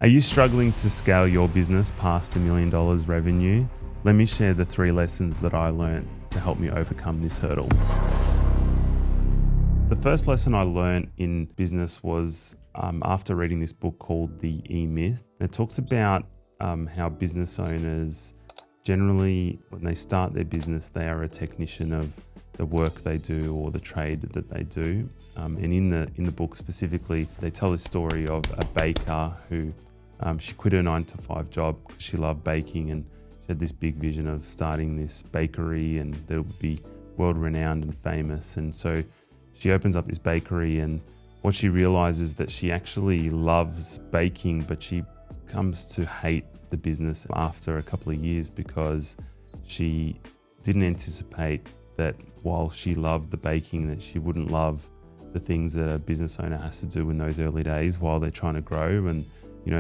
Are you struggling to scale your business past $1 million revenue? Let me share the 3 lessons that I learned to help me overcome this hurdle. The first lesson I learned in business was after reading this book called The E-Myth. It talks about how business owners generally, when they start their business, they are a technician of the work they do or the trade that they do. And in the book specifically, they tell the story of a baker who she quit her 9-to-5 job because she loved baking, and she had this big vision of starting this bakery and that would be world-renowned and famous. And so she opens up this bakery, and what she realizes that she actually loves baking, but she comes to hate the business after a couple of years because she didn't anticipate that while she loved the baking, that she wouldn't love the things that a business owner has to do in those early days while they're trying to grow. And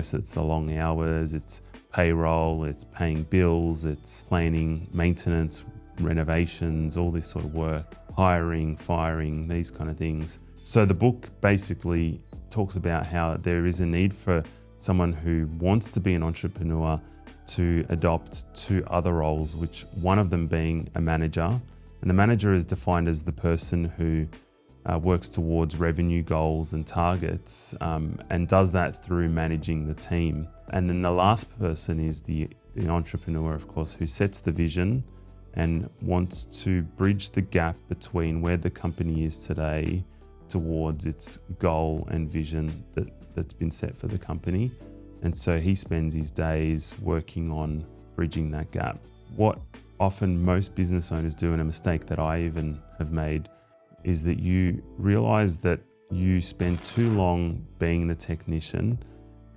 so it's the long hours, it's payroll, it's paying bills, it's planning maintenance, renovations, all this sort of work, hiring, firing, these kind of things. So the book basically talks about how there is a need for someone who wants to be an entrepreneur to adopt 2 other roles, which one of them being a manager. And the manager is defined as the person who works towards revenue goals and targets and does that through managing the team. And then the last person is the entrepreneur, of course, who sets the vision and wants to bridge the gap between where the company is today towards its goal and vision that's been set for the company. And so he spends his days working on bridging that gap. What often most business owners do, and a mistake that I even have made, is that you realize that you spend too long being the technician.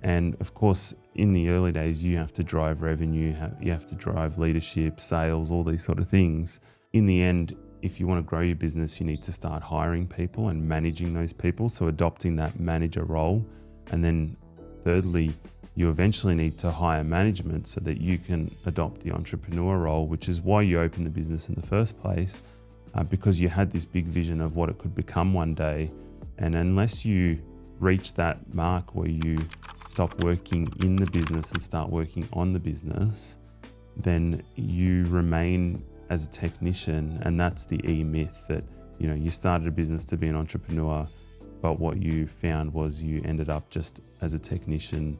And of course, in the early days, you have to drive revenue, you have to drive leadership, sales, all these sort of things. In the end, if you want to grow your business, you need to start hiring people and managing those people. So adopting that manager role. And then thirdly, you eventually need to hire management so that you can adopt the entrepreneur role, which is why you opened the business in the first place, because you had this big vision of what it could become one day. And unless you reach that mark where you stop working in the business and start working on the business, then you remain as a technician. And that's the E-myth, that you started a business to be an entrepreneur, but what you found was you ended up just as a technician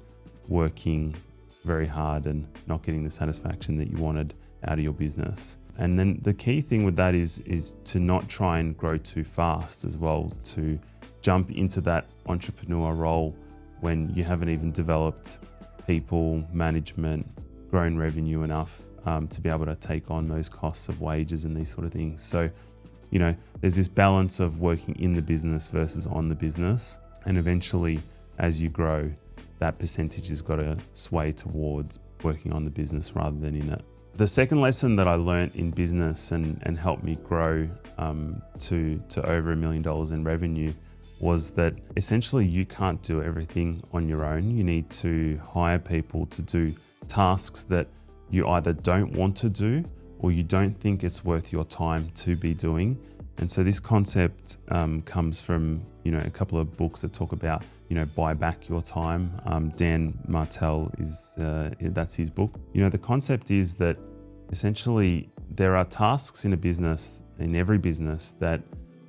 working very hard and not getting the satisfaction that you wanted out of your business. And then the key thing with that is to not try and grow too fast as well, to jump into that entrepreneur role when you haven't even developed people, management, grown revenue enough to be able to take on those costs of wages and these sort of things. So, there's this balance of working in the business versus on the business. And eventually, as you grow, that percentage has got to sway towards working on the business rather than in it. The second lesson that I learned in business and helped me grow to over $1 million in revenue was that essentially you can't do everything on your own. You need to hire people to do tasks that you either don't want to do or you don't think it's worth your time to be doing. And so this concept comes from a couple of books that talk about buy back your time. Dan Martell that's his book. The concept is that essentially there are tasks in every business that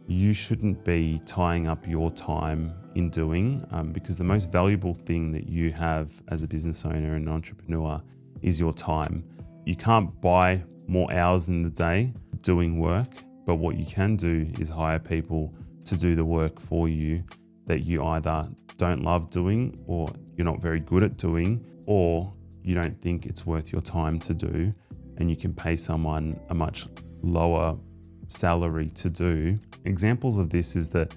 you shouldn't be tying up your time in doing, because the most valuable thing that you have as a business owner and entrepreneur is your time. You can't buy more hours in the day doing work, but what you can do is hire people to do the work for you that you either don't love doing, or you're not very good at doing, or you don't think it's worth your time to do, and you can pay someone a much lower salary to do. Examples of this is that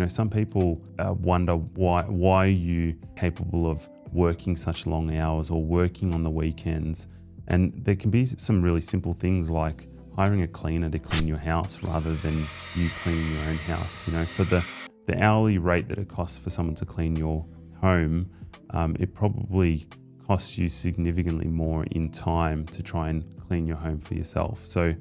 some people wonder why are you capable of working such long hours or working on the weekends. And there can be some really simple things like hiring a cleaner to clean your house rather than you cleaning your own house. For the hourly rate that it costs for someone to clean your home, it probably costs you significantly more in time to try and clean your home for yourself. So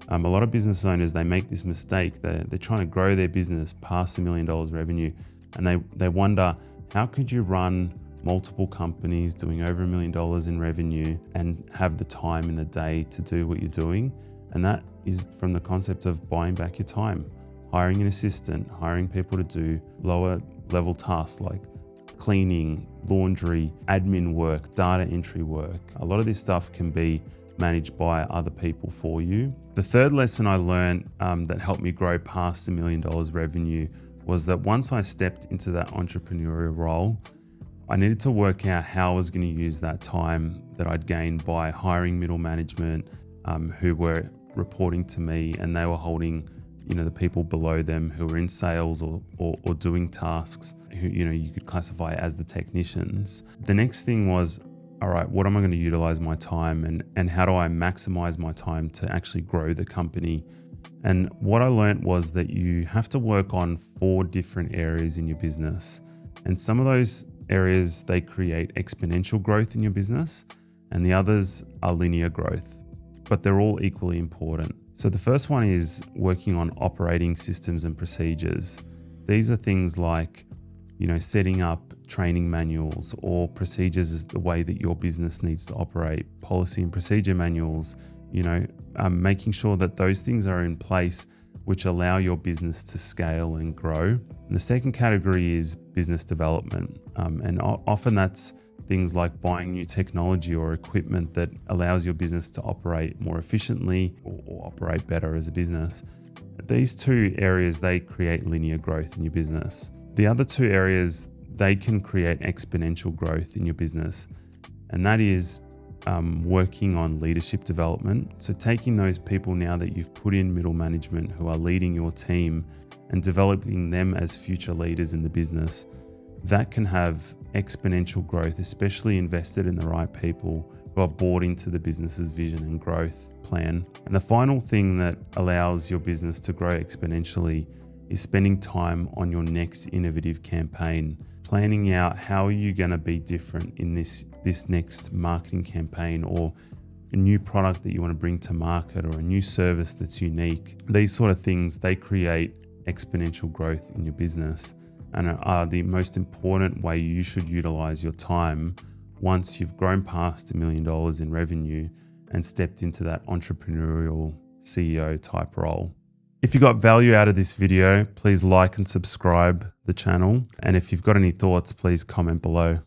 a lot of business owners, they make this mistake. They're trying to grow their business past $1 million revenue, and they wonder, how could you run multiple companies, doing over $1 million in revenue, and have the time in the day to do what you're doing. And that is from the concept of buying back your time, hiring an assistant, hiring people to do lower level tasks like cleaning, laundry, admin work, data entry work. A lot of this stuff can be managed by other people for you. The third lesson I learned that helped me grow past $1 million revenue was that once I stepped into that entrepreneurial role, I needed to work out how I was going to use that time that I'd gained by hiring middle management who were reporting to me, and they were holding the people below them who were in sales or doing tasks who you could classify as the technicians. The next thing was, all right, what am I going to utilize my time and how do I maximize my time to actually grow the company? And what I learned was that you have to work on 4 different areas in your business. And some of those areas, they create exponential growth in your business, and the others are linear growth, but they're all equally important. So the first one is working on operating systems and procedures. These are things like, setting up training manuals or procedures as the way that your business needs to operate, policy and procedure manuals, making sure that those things are in place which allow your business to scale and grow. And the second category is business development. And often that's things like buying new technology or equipment that allows your business to operate more efficiently or operate better as a business. These 2 areas, they create linear growth in your business. The other 2 areas, they can create exponential growth in your business. And that is working on leadership development. So taking those people now that you've put in middle management who are leading your team and developing them as future leaders in the business, that can have exponential growth, especially invested in the right people who are bought into the business's vision and growth plan. And the final thing that allows your business to grow exponentially is spending time on your next innovative campaign, planning out how are you going to be different in this next marketing campaign, or a new product that you want to bring to market, or a new service that's unique. These sort of things, they create exponential growth in your business and are the most important way you should utilize your time once you've grown past $1 million in revenue and stepped into that entrepreneurial CEO type role. If you got value out of this video, please like and subscribe the channel. And if you've got any thoughts, please comment below.